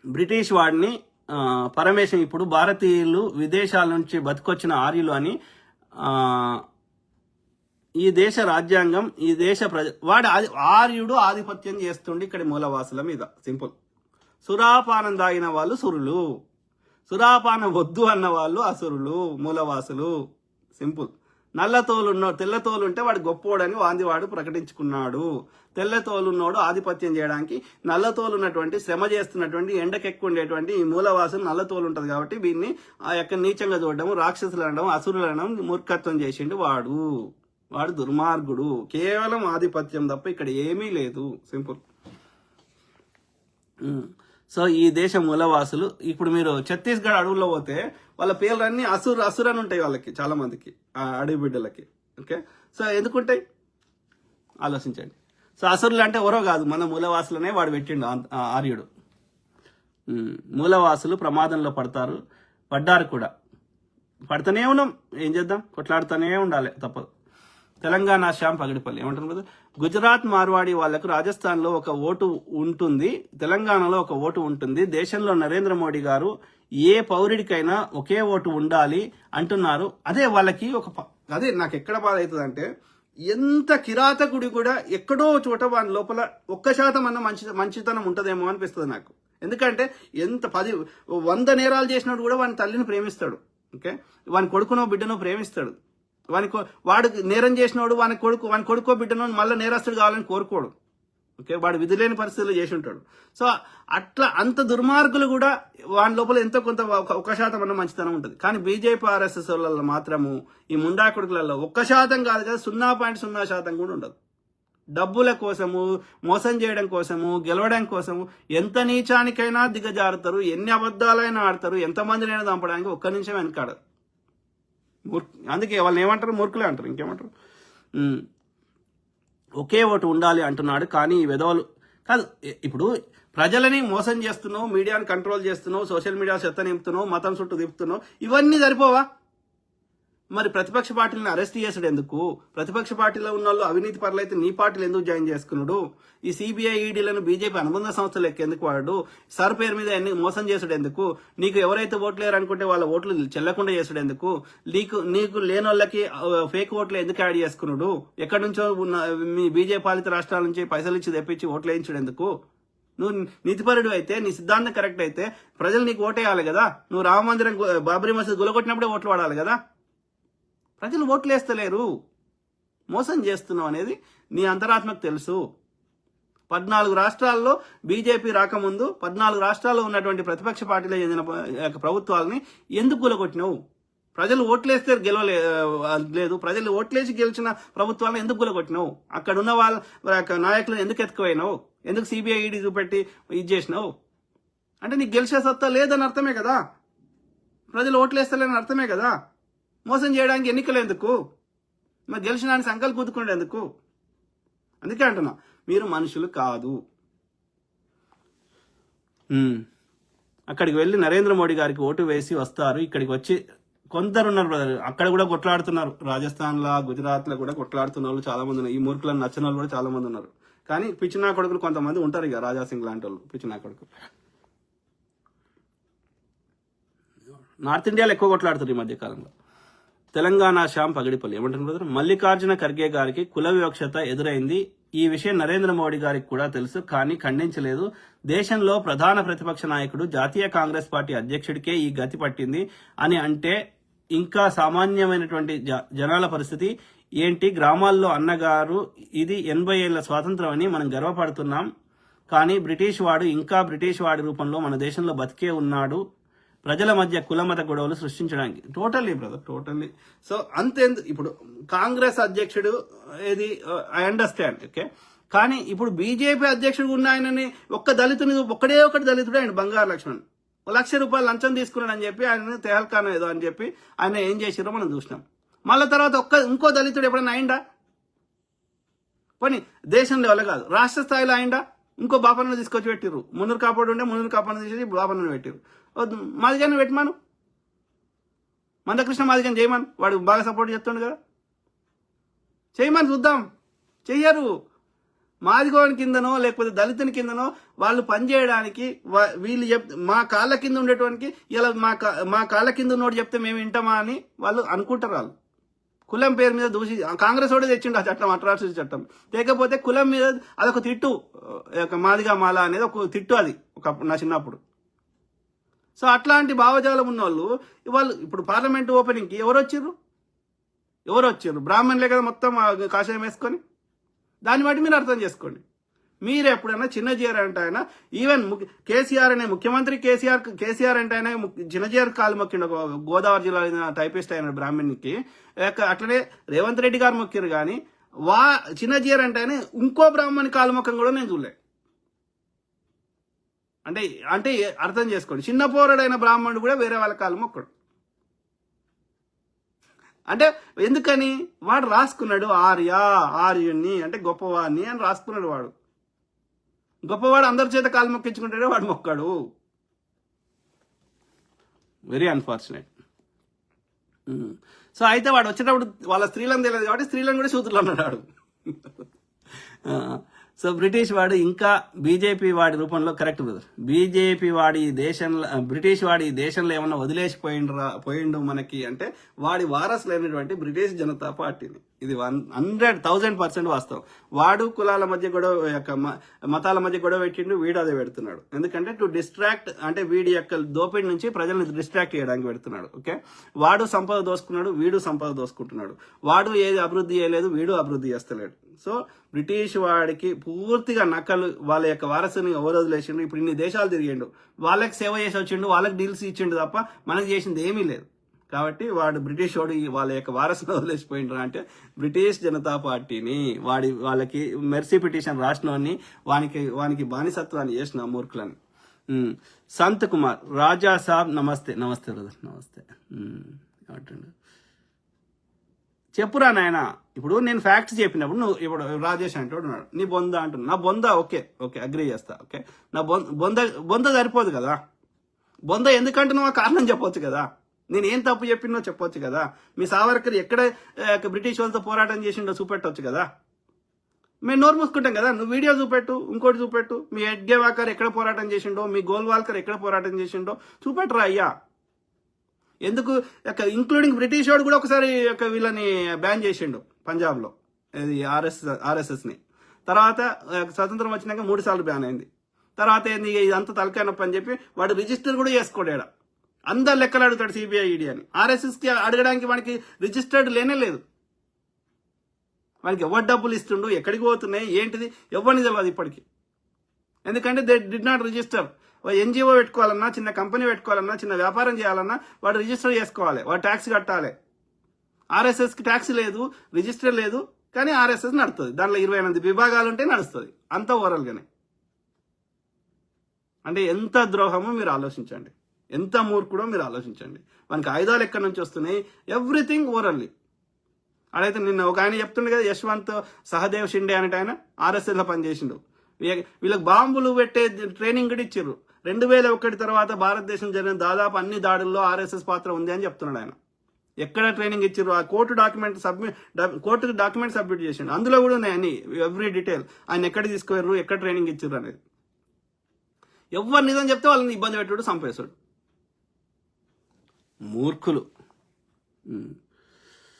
British వాడిని పరమేశం ఇప్పుడు భారతీయులు విదేశాల నుంచి బతికొచ్చిన ఆర్యులు అని ఈ దేశ రాజ్యాంగం ఈ దేశ వాడు ఆర్యుడు ఆధిపత్యం చేస్తుండే ఇక్కడ మూలవాసుల మీద. సింపుల్. సురాపానం తాగిన వాళ్ళు సురులు, సురాపానం వద్దు అన్న వాళ్ళు అసురులు, మూలవాసులు. సింపుల్. తెల్లతోలు ఉంటే వాడు గొప్పోడని వాడు ప్రకటించుకున్నాడు. తెల్లతోలున్నోడు ఆధిపత్యం చేయడానికి నల్లతోలు ఉన్నటువంటి శ్రమ చేస్తున్నటువంటి ఎండకెక్కువ ఉండేటువంటి ఈ మూలవాసులు నల్లతోలు ఉంటుంది కాబట్టి వీడిని ఆ యొక్క నీచంగా చూడడం, రాక్షసులు అనడం, అసురులు అనడం మూర్ఖత్వం చేసిండు వాడు దుర్మార్గుడు. కేవలం ఆధిపత్యం తప్ప ఇక్కడ ఏమీ లేదు. సింపుల్. సో ఈ దేశ మూలవాసులు ఇప్పుడు మీరు ఛత్తీస్గఢ్ అడవుల్లో పోతే వాళ్ళ పేర్లన్నీ అసురు అని ఉంటాయి వాళ్ళకి, చాలా మందికి అడవి బిడ్డలకి. ఓకే, సో ఎందుకుంటాయి ఆలోచించండి. సో అసురులు అంటే ఎవరో కాదు, మన మూలవాసులనే వాడు పెట్టిండు ఆర్యుడు. మూలవాసులు ప్రమాదంలో పడ్డారు కూడా. పడుతూనే ఉన్నాం, ఏం చేద్దాం, కొట్లాడుతూనే ఉండాలి, తప్పదు. తెలంగాణ శ్యామ్ పగిడిపల్లి ఏమంటారు కదా, గుజరాత్ మార్వాడి వాళ్లకు రాజస్థాన్లో ఒక ఓటు ఉంటుంది, తెలంగాణలో ఒక ఓటు ఉంటుంది. దేశంలో నరేంద్ర మోడీ గారు ఏ పౌరుడికైనా ఒకే ఓటు ఉండాలి అంటున్నారు. అదే వాళ్ళకి అదే నాకు ఎక్కడ బాధ అవుతుంది అంటే, ఎంత కిరాతకుడి కూడా ఎక్కడో చోట వాని లోపల 1% అన్న మంచితనం ఉంటుందేమో అనిపిస్తుంది నాకు. ఎందుకంటే 100 నేరాలు చేసినప్పుడు కూడా వాని తల్లిని ప్రేమిస్తాడు. ఓకే, వాని కొడుకునో బిడ్డనో ప్రేమిస్తాడు. వాడు నేరం చేసినోడు వాని కొడుకో బిడ్డనో మళ్ళీ నేరస్తుడు కావాలని కోరుకోడు. ఓకే, వాడు విధి లేని పరిస్థితుల్లో చేసి ఉంటాడు. సో అట్లా అంత దుర్మార్గులు కూడా వాని లోపల ఎంతో కొంత 1% అన్న మంచితనం ఉంటుంది. కానీ బీజేపీ ఆర్ఎస్ఎస్ వాళ్ళలో మాత్రము ఈ ముండా కొడుకులలో 1% కాదు కదా, 0.0% కూడా ఉండదు. డబ్బుల కోసము, మోసం చేయడం కోసము, గెలవడం కోసము ఎంత నీచానికైనా దిగజారుతారు, ఎన్ని అబద్ధాలైనా ఆడతారు, ఎంతమందినైనా చంపడానికి ఒక్క నిమిషం వెనకాడరు. అందుకే వాళ్ళు ఏమంటారు, మూర్ఖులే అంటారు, ఇంకేమంటారు. ఒకే ఓటు ఉండాలి అంటున్నాడు. కానీ ఈ విధవలు కాదు, ఇప్పుడు ప్రజలని మోసం చేస్తున్నావు, మీడియాని కంట్రోల్ చేస్తున్నావు, సోషల్ మీడియా చెత్త నింపుతున్నావు, మతం చుట్టూ తిప్పుతున్నావు, ఇవన్నీ సరిపోవా? మరి ప్రతిపక్ష పార్టీలను అరెస్ట్ చేసాడు ఎందుకు? ప్రతిపక్ష పార్టీలో ఉన్న వాళ్ళు అవినీతి పరులైతే నీ పార్టీలు ఎందుకు జాయిన్ చేసుకున్నాడు? ఈ సిబిఐ ఈడీలను బీజేపీ అనుబంధ సంస్థలు ఎందుకు వాడు? సార్ పేరు మీద మోసం చేసాడు ఎందుకు? నీకు ఎవరైతే ఓట్లు లేరు అనుకుంటే వాళ్ళ ఓట్లు చెల్లకుండా చేసాడు ఎందుకు? నీకు లేని వాళ్ళకి ఫేక్ ఓట్లు ఎందుకు యాడ్ చేసుకున్నాడు? ఎక్కడి నుంచో మీ బీజేపీ పాలిత రాష్ట్రాల నుంచి పైసలు ఇచ్చి తెప్పించి ఓట్లు వేయించాడు ఎందుకు? నువ్వు నీతిపరుడు అయితే, నీ సిద్ధాంతం కరెక్ట్ అయితే ప్రజలు నీకు ఓటేయాలి కదా. నువ్వు రామ మందిరం బాబరీ మసీద్ గులగొట్టినప్పుడే ఓట్లు వాడాలి కదా. ప్రజలు ఓట్లు వేస్తలేరు, మోసం చేస్తున్నావు అనేది నీ అంతరాత్మకు తెలుసు. 14 రాష్ట్రాల్లో బీజేపీ రాకముందు 14 రాష్ట్రాల్లో ఉన్నటువంటి ప్రతిపక్ష పార్టీలో చెందిన ప్రభుత్వాలని ఎందుకు గులగొట్టినావు? ప్రజలు ఓట్లేస్తే లేదు, ప్రజలు ఓట్లేసి గెలిచిన ప్రభుత్వాలను ఎందుకు గులగొట్టినావు? అక్కడ ఉన్న వాళ్ళ నాయకులను ఎందుకు ఎత్తుకుపోయినావు? ఎందుకు సిబిఐ ఈడీ చూపెట్టి ఇది చేసినావు? అంటే నీకు గెలిచే సత్తా లేదని అర్థమే కదా, ప్రజలు ఓట్లేస్తలేని అర్థమే కదా. మోసం చేయడానికి ఎన్నికలు ఎందుకు? మరి గెలిచిన సంకల్ప కుదుకునేది ఎందుకు? అందుకే అంటున్నా, మీరు మనుషులు కాదు. అక్కడికి వెళ్ళి నరేంద్ర మోడీ గారికి ఓటు వేసి వస్తారు. ఇక్కడికి వచ్చి కొందరున్నారు బ్రదర్, అక్కడ కూడా కొట్లాడుతున్నారు. రాజస్థాన్లో, గుజరాత్లో కూడా కొట్లాడుతున్న వాళ్ళు చాలా మంది ఉన్నారు. ఈ మూర్ఖులను నచ్చిన వాళ్ళు కూడా చాలా మంది ఉన్నారు. కానీ పిచ్చినా కొడుకులు కొంతమంది ఉంటారు, ఇక రాజాసింగ్ లాంటి వాళ్ళు పిచ్చినా కొడుకు. నార్త్ ఇండియాలో ఎక్కువ కొట్లాడుతారు ఈ మధ్య కాలంలో. తెలంగాణ శ్యామ్ పగిడిపల్లి ఏమంటున్నారు, మల్లికార్జున ఖర్గే గారికి కుల వివక్షత ఎదురైంది. ఈ విషయం నరేంద్ర మోడీ గారికి కూడా తెలుసు, కానీ ఖండించలేదు. దేశంలో ప్రధాన ప్రతిపక్ష నాయకుడు, జాతీయ కాంగ్రెస్ పార్టీ అధ్యక్షుడికే ఈ గతి పట్టింది అని అంటే ఇంకా సామాన్యమైనటువంటి జనాల పరిస్థితి ఏంటి? గ్రామాల్లో అన్నగారు ఇది 80 ఏళ్ల స్వాతంత్రం అని మనం గర్వపడుతున్నాం, కానీ బ్రిటిష్ వాడి రూపంలో మన దేశంలో బతికే ఉన్నాడు ప్రజల మధ్య కులమత గొడవలు సృష్టించడానికి. Totally brother, totally. సో అంతేందుకు ఇప్పుడు కాంగ్రెస్ అధ్యక్షుడు ఏది ఐ అండర్స్టాండ్, ఓకే. కానీ ఇప్పుడు బీజేపీ అధ్యక్షుడు ఉన్న ఆయనని ఒకటే దళితుడు ఆయన బంగారు లక్ష్మణ్ ₹1,00,000 లంచం తీసుకున్నాడు అని చెప్పి ఆయన తెహల్కాన్ ఏదో అని చెప్పి ఆయన ఏం చేసిరో మనం చూసినాం. మళ్ళీ తర్వాత ఇంకో దళితుడు ఎప్పుడైనా అయిందా? పోనీ దేశం లెవెల్ కాదు, రాష్ట్ర స్థాయిలో అయిందా? ఇంకో బాపన్న తీసుకొచ్చి పెట్టిర్రు. మున్నూరు కాపాడు ఉండే మున్నూరు కాపాడు తీసేసి బాపన్న పెట్టిర్రు. మాదిగాని పెట్టమాను, మందకృష్ణ మాదిగాని చేయమని, వాడు బాగా సపోర్ట్ చేస్తుండు కదా, చేయమని చూద్దాం. చెయ్యరు. మాదిగోని కిందనో లేకపోతే దళితుని కిందనో వాళ్ళు పనిచేయడానికి వీళ్ళు మా కాళ్ళ కింద ఉండేటువంటి ఇలా మా కాళ్ళ కింద ఉన్నోడు చెప్తే మేము వింటామా అని వాళ్ళు అనుకుంటారు. వాళ్ళు కులం పేరు మీద దూషి కాంగ్రెస్ వాడే తెచ్చిండు ఆ చట్టం, అట్రాసిటీ చట్టం. లేకపోతే కులం మీద అదొక తిట్టు, మాదిగా మాల అనేది ఒక తిట్టు, అది ఒక నా చిన్నప్పుడు. సో అట్లాంటి భావజాలం ఉన్న వాళ్ళు ఇప్పుడు పార్లమెంట్ ఓపెనింగ్కి ఎవరు వచ్చారు? బ్రాహ్మణులే కదా మొత్తం కాషాయం వేసుకొని. దాన్ని బట్టి మీరు అర్థం చేసుకోండి. మీరు ఎప్పుడైనా చిన్నజీఆర్ అంటే ఆయన, ఈవెన్ కేసీఆర్ అనే ముఖ్యమంత్రి కేసీఆర్ అంటే ఆయన చిన్నజీఆర్ కాలు మొక్కిండు, గోదావరి జిల్లా టైపిస్ట్ అయిన బ్రాహ్మణ్కి. అట్లనే రేవంత్ రెడ్డి గారు మొక్కిరు. కానీ చిన్నజీఆర్ అంటే ఆయన ఇంకో బ్రాహ్మణి కాలు మొక్కం కూడా నేను చూడలే. అంటే అర్థం చేసుకోండి, చిన్న పోరాడైన బ్రాహ్మణుడు కూడా వేరే వాళ్ళ కాలు మొక్కడు. అంటే ఎందుకని? వాడు రాసుకున్నాడు ఆర్యుణ్ణి అంటే గొప్పవాడిని అని రాసుకున్నాడు. వాడు గొప్పవాడు అందరి చేత కాలు మొక్కించుకుంటాడే వాడు మొక్కాడు. Very unfortunate. సో అయితే వాడు వచ్చేటప్పుడు వాళ్ళ స్త్రీలను తెలియదు కాబట్టి స్త్రీలను కూడా సూత్రులు అన్నాడు. సో బ్రిటిష్ వాడు ఇంకా బీజేపీ వాడి రూపంలో, కరెక్ట్ బ్రదర్, బీజేపీ వాడి దేశంలో, బ్రిటిష్ వాడి దేశంలో ఏమన్నా వదిలేసిపోయిండు మనకి అంటే వాడి వారసులైనటువంటి బ్రిటిష్ జనతా పార్టీని. ఇది 100,000% వాస్తవం. వాడు కులాల మధ్య గొడవ, మతాల మధ్య గొడవ పెట్టిండు, వీడు అదే పెడుతున్నాడు. ఎందుకంటే టు డిస్ట్రాక్ట్, అంటే వీడి యొక్క దోపిడి నుంచి ప్రజల్ని డిస్ట్రాక్ట్ చేయడానికి పెడుతున్నాడు. ఓకే, వాడు సంపద దోసుకున్నాడు, వీడు సంపద దోసుకుంటున్నాడు. వాడు ఏది అభివృద్ధి చేయలేదు, వీడు అభివృద్ధి చేస్తలేడు. సో బ్రిటిష్ వాడికి పూర్తిగా నకలు, వాళ్ళ యొక్క వారసుని ఎవరు వదిలేసిండు. ఇప్పుడు ఇన్ని దేశాలు తిరిగిండు, వాళ్ళకి సేవ చేసి వచ్చిండు, వాళ్ళకి డీల్స్ ఇచ్చిండు తప్ప మనకి చేసింది ఏమీ లేదు. కాబట్టి వాడు బ్రిటిష్ వాడు వాళ్ళ యొక్క వారసుని వదిలేసిపోయిండ్రు అంటే బ్రిటిష్ జనతా పార్టీని వాళ్ళకి మెర్సీ పిటిషన్ రాసినోని వానికి బానిసత్వాన్ని చేసిన మూర్ఖులని. సంత్ కుమార్ రాజా సాబ్ నమస్తే. నమస్తే బ్రదర్, నమస్తే. చెప్పురా నాయన. ఇప్పుడు నేను ఫ్యాక్ట్స్ చెప్పినప్పుడు నువ్వు ఇప్పుడు రాజేష్ అంటే ఉన్నాడు, నీ బొంద అంటున్నా. నా బొంద ఓకే అగ్రీ చేస్తా. ఓకే, నా బొంద సరిపోదు కదా. బొంద ఎందుకంటే నువ్వు ఆ కారణం చెప్పొచ్చు కదా. నేను ఏం తప్పు చెప్పినో చెప్పొచ్చు కదా. మీ సావర్కర్ ఎక్కడ బ్రిటిష్ వాళ్ళతో పోరాటం చేసిండో చూపెట్టవచ్చు కదా. మేము నోరు మూసుకుంటాం కదా. నువ్వు వీడియో చూపెట్టు, ఇంకోటి చూపెట్టు. మీ ఎడ్గేవాకర్ ఎక్కడ పోరాటం చేసిండో, మీ గోల్వాల్కర్ ఎక్కడ పోరాటం చేసిండో చూపెట్టరా అయ్యా. ఎందుకు ఇంక్లూడింగ్ బ్రిటిష్ వాడు కూడా ఒకసారి వీళ్ళని బ్యాన్ చేసిండు పంజాబ్లో, ఇది ఆర్ఎస్ఎస్ని. తర్వాత స్వతంత్రం వచ్చినాక 3 సార్లు బ్యాన్ అయింది. తర్వాత ఏంది, ఇదంతా తలకాయనొప్పి అని చెప్పి వాడు రిజిస్టర్ కూడా చేసుకోడాడు. అందరు లెక్కలు అడుగుతాడు సిబిఐ ఈడీ అని. ఆర్ఎస్ఎస్కి అడగడానికి వానికి రిజిస్టర్డ్ లేనే లేదు. వానికి ఎవరు డబ్బులు ఇస్తుండు, ఎక్కడికి పోతున్నాయి, ఏంటిది ఎవరిని తెలియదు ఇప్పటికీ. ఎందుకంటే they did not register. NGO పెట్టుకోవాలన్నా, చిన్న కంపెనీ పెట్టుకోవాలన్నా, చిన్న వ్యాపారం చేయాలన్నా వాడు రిజిస్టర్ చేసుకోవాలి, వాడు ట్యాక్స్ కట్టాలి. ఆర్ఎస్ఎస్కి ట్యాక్స్ లేదు, రిజిస్టర్ లేదు, కానీ ఆర్ఎస్ఎస్ నడుస్తుంది. దాంట్లో 28 విభాగాలు ఉంటే నడుస్తుంది, అంతా ఓవరాల్గానే. అంటే ఎంత ద్రోహమో మీరు ఆలోచించండి, ఎంత మూర్ఖుడో మీరు ఆలోచించండి. మనకి ఆయుధాలు ఎక్కడి నుంచి వస్తున్నాయి, ఎవ్రీథింగ్ ఓవరాల్లీ. అడైతే నిన్న ఒక ఆయన చెప్తుండే కదా, యశ్వంత్ సహదేవ్ షిండే అనేట ఆయన ఆర్ఎస్ఎస్లో పనిచేసిండు. వీళ్ళకి బాంబులు పెట్టే ట్రైనింగ్ కూడా ఇచ్చారు. 2001 తర్వాత భారతదేశం జరిగిన దాదాపు అన్ని దాడుల్లో ఆర్ఎస్ఎస్ పాత్ర ఉంది అని చెప్తున్నాడు ఆయన. ఎక్కడ ట్రైనింగ్ ఇచ్చారు, ఆ కోర్టుకు డాక్యుమెంట్ సబ్మిట్ చేసిండు. అందులో కూడా ఉన్నాయి అన్ని, ఎవ్రీ డీటెయిల్. ఆయన ఎక్కడ తీసుకుపోయారు, ఎక్కడ ట్రైనింగ్ ఇచ్చారు అనేది. ఎవరు నిజం చెప్తే వాళ్ళని ఇబ్బంది పెట్టుడు, చంపేశాడు. మూర్ఖులు.